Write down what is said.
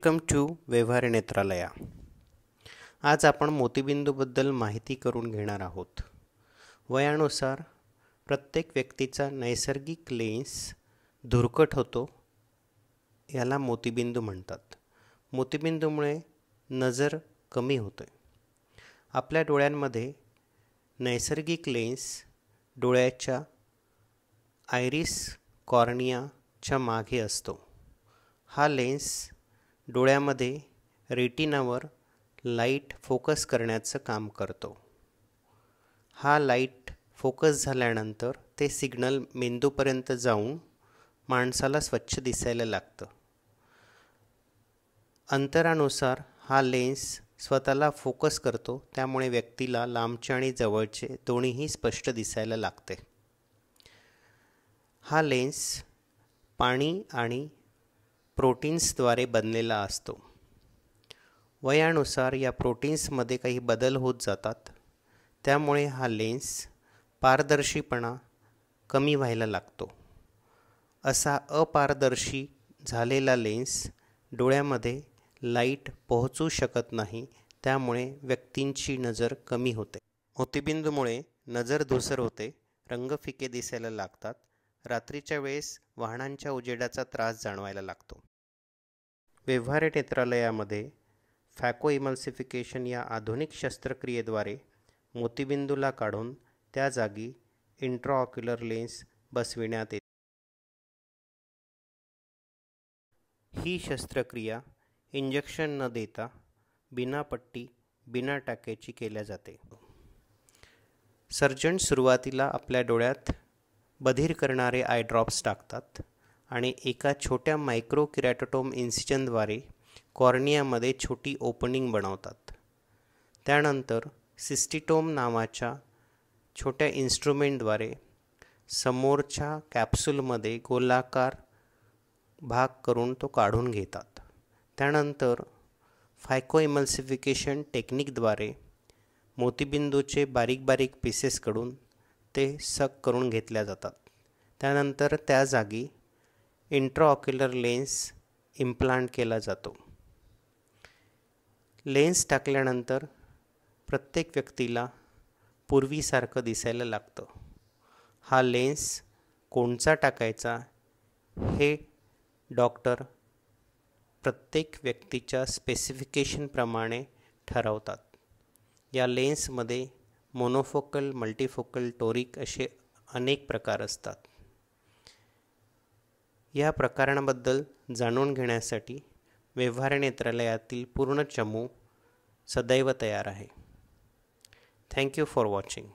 Welcome to व्यवहार नेत्रालया. आज आपण मोतीबिंदूबद्दल माहिती करून घेणार आहोत. वयानुसार प्रत्येक व्यक्तीचा नैसर्गिक लेन्स धुरकट होतो, याला मोतीबिंदू म्हणतात. मोतीबिंदूमुळे नजर कमी होते. आपल्या डोळ्यांमध्ये नैसर्गिक लेन्स डोळ्याच्या आयरिस कॉर्नियाच्या मागे असतो. हा लेन्स डोळ्यामध्ये रेटिनावर लाईट फोकस करण्याचं काम करतो. हा लाईट फोकस झाल्यानंतर ते सिग्नल मेंदूपर्यंत जाऊन माणसाला स्वच्छ दिसायला लागतं. अंतरानुसार हा लेन्स स्वतःला फोकस करतो, त्यामुळे व्यक्तीला लांबचे आणि जवळचे दोन्हीही स्पष्ट दिसायला लागते. हा लेन्स पाणी आणि प्रोटीन्सद्वारे बनलेला असतो. वयानुसार या प्रोटीन्समध्ये काही बदल होत जातात, त्यामुळे हा लेन्स पारदर्शीपणा कमी व्हायला लागतो. असा अपारदर्शी झालेला लेन्स डोळ्यामध्ये लाईट पोहोचू शकत नाही, त्यामुळे व्यक्तींची नजर कमी होते. मोतीबिंदूमुळे नजर धूसर होते, रंग फिके दिसायला लागतात. रात्रीच्या वेळेस वाहनांच्या उजेडाचा त्रास जाणवायला लागतो. व्यवहार नेत्रालयामध्ये फॅको इमल्सिफिकेशन या आधुनिक शस्त्रक्रियेद्वारे मोतीबिंदूला काढून त्या जागी इंट्राऑक्युलर लेन्स बसविण्यात येते. ही शस्त्रक्रिया इंजेक्शन न देता बिना पट्टी बिना टाक्याची केल्या जाते. सर्जन सुरुवातीला आपल्या डोळ्यात बधीर करणारे आय ड्रॉप्स टाकतात आणि एका छोट्या मायक्रो किरॅटोटोम इन्सिजनद्वारे कॉर्नियामध्ये छोटी ओपनिंग बनवतात. त्यानंतर सिस्टिटोम नावाच्या छोट्या इन्स्ट्रुमेंटद्वारे समोरच्या कॅप्सूलमध्ये गोलाकार भाग करून तो काढून घेतात. त्यानंतर फॅको इमल्सिफिकेशन टेक्निकद्वारे मोतीबिंदूचे बारीक बारीक पीसेस कडून ते सक करून घेतल्या जातात. त्यानंतर त्या जागी इंट्राऑक्युलर लेन्स इम्प्लांट केला जातो. लेन्स टाकल्यानंतर प्रत्येक व्यक्तीला पूर्वीसारखं दिसायला लागतं. हा लेन्स कोणचा टाकायचा हे डॉक्टर प्रत्येक व्यक्तीच्या स्पेसिफिकेशनप्रमाणे ठरवतात. या लेन्समध्ये मोनोफोकल, मल्टीफोकल, टोरिक असे अनेक प्रकार असतात. या प्रकारांबद्दल जाणून घेण्यासाठी व्यवहार नेत्रालयातील पूर्ण चमू सदैव तयार आहे. Thank you for watching.